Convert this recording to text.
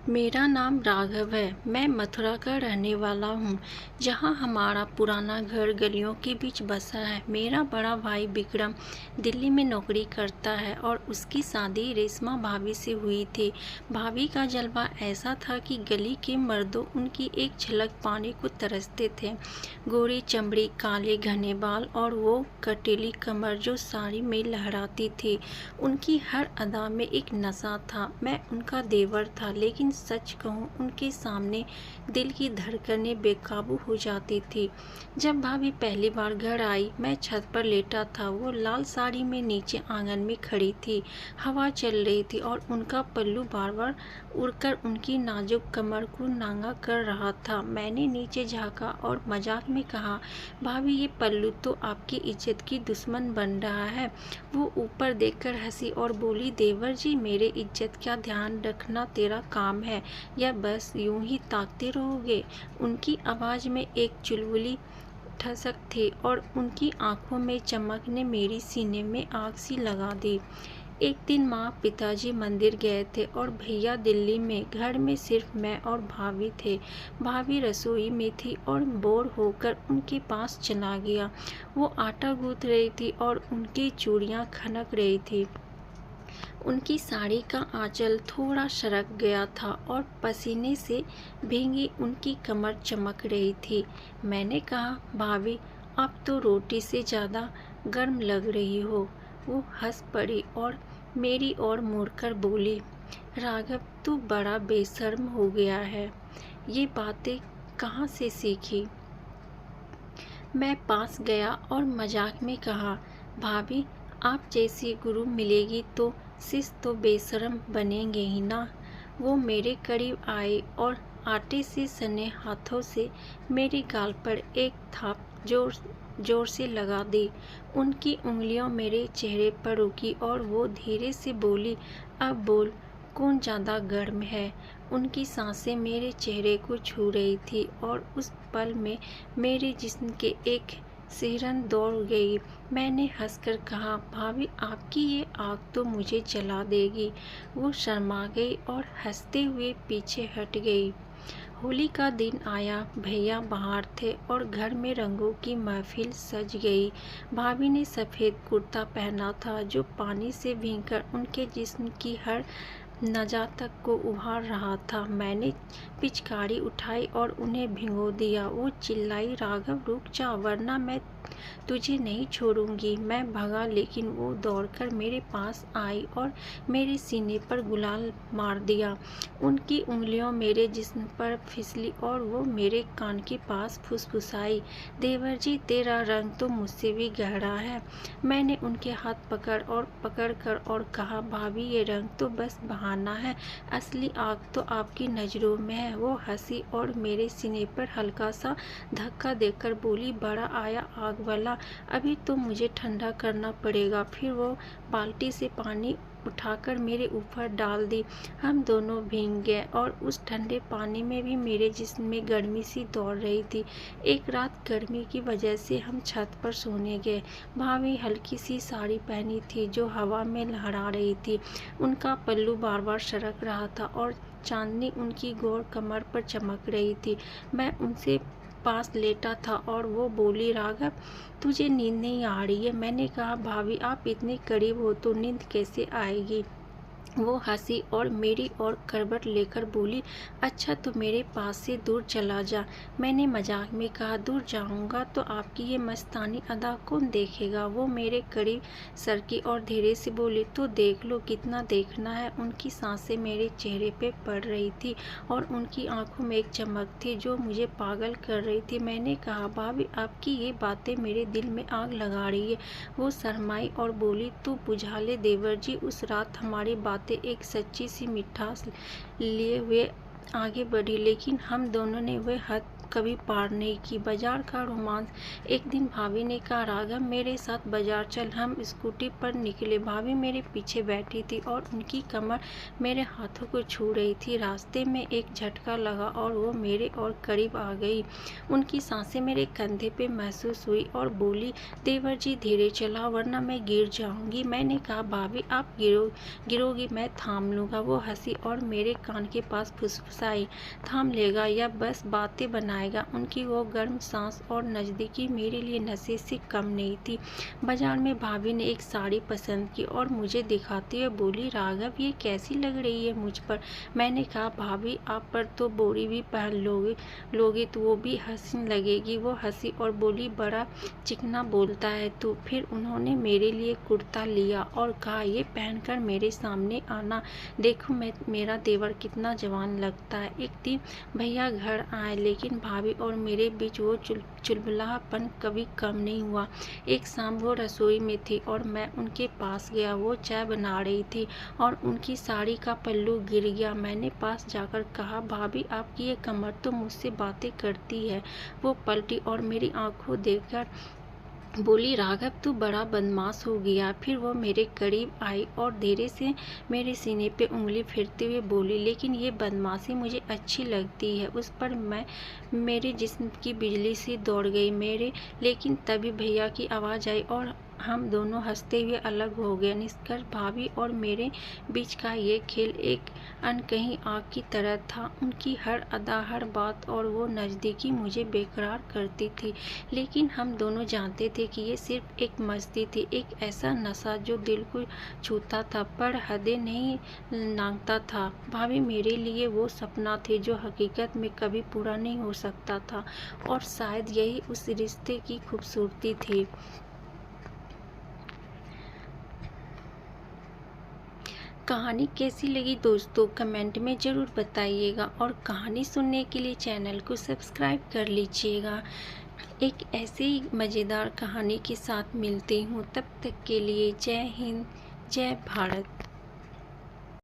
मेरा नाम राघव है। मैं मथुरा का रहने वाला हूँ, जहाँ हमारा पुराना घर गलियों के बीच बसा है। मेरा बड़ा भाई विक्रम दिल्ली में नौकरी करता है और उसकी शादी रेशमा भाभी से हुई थी। भाभी का जलवा ऐसा था कि गली के मर्दों उनकी एक झलक पाने को तरसते थे। गोरी चमड़ी, काले घने बाल और वो कटीली कमर जो साड़ी में लहराती थी। उनकी हर अदा में एक नशा था। मैं उनका देवर था, लेकिन सच कहूँ उनके सामने दिल की धड़कनें बेकाबू हो जाती थी। जब भाभी पहली बार घर आई, मैं छत पर लेटा था। वो लाल साड़ी में नीचे आंगन में खड़ी थी। हवा चल रही थी और उनका पल्लू बार बार उड़कर उनकी नाजुक कमर को नांगा कर रहा था। मैंने नीचे झाँका और मजाक में कहा, भाभी ये पल्लू तो आपकी इज्जत की दुश्मन बन रहा है। वो ऊपर देखकर हंसी और बोली, देवर जी, मेरे इज्जत का ध्यान रखना तेरा काम है या बस यूं ही ताकते रहोगे। उनकी आवाज़ में एक चुलबुली ठसक थी और उनकी आंखों में चमक ने मेरी सीने में आग सी लगा दी। एक दिन माँ पिताजी मंदिर गए थे और भैया दिल्ली में। घर में सिर्फ मैं और भाभी थे। भाभी रसोई में थी और बोर होकर उनके पास चला गया। वो आटा गूंथ रही थी और उनकी चूड़ियाँ खनक रही थी। उनकी साड़ी का आंचल थोड़ा सरक गया था और पसीने से भीगी उनकी कमर चमक रही थी। मैंने कहा, भाभी आप तो रोटी से ज़्यादा गर्म लग रही हो। वो हंस पड़ी और मेरी ओर मुड़कर बोली, राघव तू बड़ा बेशर्म हो गया है। ये बातें कहाँ से सीखी? मैं पास गया और मजाक में कहा, भाभी आप जैसी गुरु मिलेगी तो शिष्य तो बेशर्म बनेंगे ही ना। वो मेरे करीब आए और आटे से सने हाथों से मेरे गाल पर एक थाप जोर जोर से लगा दी। उनकी उंगलियां मेरे चेहरे पर रुकी और वो धीरे से बोली, अब बोल, कौन ज़्यादा गर्म है? उनकी सांसें मेरे चेहरे को छू रही थी और उस पल में मेरे जिस्म के एक सिहरन दौड़ गई। मैंने हंसकर कहा, भाभी आपकी ये आग तो मुझे जला देगी। वो शर्मा गई और हंसते हुए पीछे हट गई। होली का दिन आया। भैया बाहर थे और घर में रंगों की महफिल सज गई। भाभी ने सफ़ेद कुर्ता पहना था जो पानी से भीगकर उनके जिस्म की हर नजाकत को उभार रहा था। मैंने पिचकारी उठाई और उन्हें भिगो दिया। वो चिल्लाई, राघव रुक जा वरना मैं तुझे नहीं छोड़ूंगी। मैं भगा, लेकिन वो दौड़कर मेरे पास आई और मेरे सीने पर गुलाल मार दिया। उनकी उंगलियों मेरे जिस्म पर फिसली और वो मेरे कान के पास फुसफुसाई, देवर जी तेरा रंग तो मुझसे भी गहरा है। मैंने उनके हाथ पकड़ कर और कहा, भाभी ये रंग तो बस बहाना है, असली आग तो आपकी नज़रों में है। वो हंसी और मेरे सीने पर हल्का सा धक्का देकर बोली, बड़ा आया आग वाला, अभी तो मुझे ठंडा करना पड़ेगा। फिर वो बाल्टी से पानी उठाकर मेरे ऊपर डाल दी। हम दोनों भीग गए और उस ठंडे पानी में भी मेरे जिस्म में गर्मी सी दौड़ रही थी। एक रात गर्मी की वजह से हम छत पर सोने गए। भाभी हल्की सी साड़ी पहनी थी जो हवा में लहरा रही थी। उनका पल्लू बार बार सरक रहा था और चांदनी उनकी गोर कमर पर चमक रही थी। मैं उनसे पास लेटा था और वो बोली, राघव तुझे नींद नहीं आ रही है? मैंने कहा, भाभी आप इतने करीब हो तो नींद कैसे आएगी? वो हंसी और मेरी ओर करवट लेकर बोली, अच्छा तो मेरे पास से दूर चला जा। मैंने मजाक में कहा, दूर जाऊंगा तो आपकी ये मस्तानी अदा कौन देखेगा? वो मेरे करीब सरकी और धीरे से बोली, तो देख लो, कितना देखना है। उनकी सांसें मेरे चेहरे पे पड़ रही थी और उनकी आंखों में एक चमक थी जो मुझे पागल कर रही थी। मैंने कहा, भाभी आपकी ये बातें मेरे दिल में आग लगा रही है। वो शर्माई और बोली, तू बुझा ले देवर जी। उस रात हमारी बातें एक सच्ची सी मिठास लिए हुए आगे बढ़ी, लेकिन हम दोनों ने वह कभी पार नहीं की। बाजार का रोमांस। एक दिन भाभी ने कहा, राघव मेरे साथ बाजार चल। हम स्कूटी पर निकले। भाभी मेरे पीछे बैठी थी और उनकी कमर मेरे हाथों को छू रही थी। रास्ते में एक झटका लगा और वो मेरे और करीब आ गई। उनकी सांसें मेरे कंधे पे महसूस हुई और बोली, देवर जी धीरे चला वरना मैं गिर जाऊंगी। मैंने कहा, भाभी आप गिरोगी, मैं थाम लूँगा। वो हंसी और मेरे कान के पास फुसफुसाई, थाम लेगा या बस बातें बनाएगा। उनकी वो गर्म सांस और नज़दीकी मेरे लिए नशे से कम नहीं थी। बाजार में भाभी ने एक साड़ी पसंद की और मुझे दिखाते हुए बोली, राघव ये कैसी लग रही है मुझ पर। मैंने कहा, भाभी आप पर तो बोरी भी पहन लोगे तो वो भी हसीन लगेगी। वो हंसी और बोली, बड़ा चिकना बोलता है तू। फिर उन्होंने मेरे लिए कुर्ता लिया और कहा, ये पहनकर मेरे सामने आना, देखो मेरा देवर कितना जवान लगता है। एक दिन भैया घर आए लेकिन भाभी और मेरे बीच वो चुलबुलापन कभी कम नहीं हुआ। एक शाम वो रसोई में थी और मैं उनके पास गया। वो चाय बना रही थी और उनकी साड़ी का पल्लू गिर गया। मैंने पास जाकर कहा, भाभी आपकी ये कमर तो मुझसे बातें करती है। वो पलटी और मेरी आंखों देखकर बोली, राघव तू बड़ा बदमाश हो गया। फिर वो मेरे करीब आई और धीरे से मेरे सीने पे उंगली फेरते हुए बोली, लेकिन ये बदमाशी मुझे अच्छी लगती है। उस पर मैं मेरे जिस्म की बिजली सी दौड़ गई लेकिन तभी भैया की आवाज़ आई और हम दोनों हंसते हुए अलग हो गए। निष्कर्ष, भाभी और मेरे बीच का ये खेल एक अनकही आग की तरह था। उनकी हर अदा, हर बात और वो नज़दीकी मुझे बेकरार करती थी, लेकिन हम दोनों जानते थे कि ये सिर्फ एक मस्ती थी, एक ऐसा नशा जो दिल को छूता था पर हदें नहीं लांघता था। भाभी मेरे लिए वो सपना थे जो हकीकत में कभी पूरा नहीं हो सकता था और शायद यही उस रिश्ते की खूबसूरती थी। कहानी कैसी लगी दोस्तों, कमेंट में ज़रूर बताइएगा और कहानी सुनने के लिए चैनल को सब्सक्राइब कर लीजिएगा। एक ऐसे ही मज़ेदार कहानी के साथ मिलती हूँ, तब तक के लिए जय हिंद, जय भारत।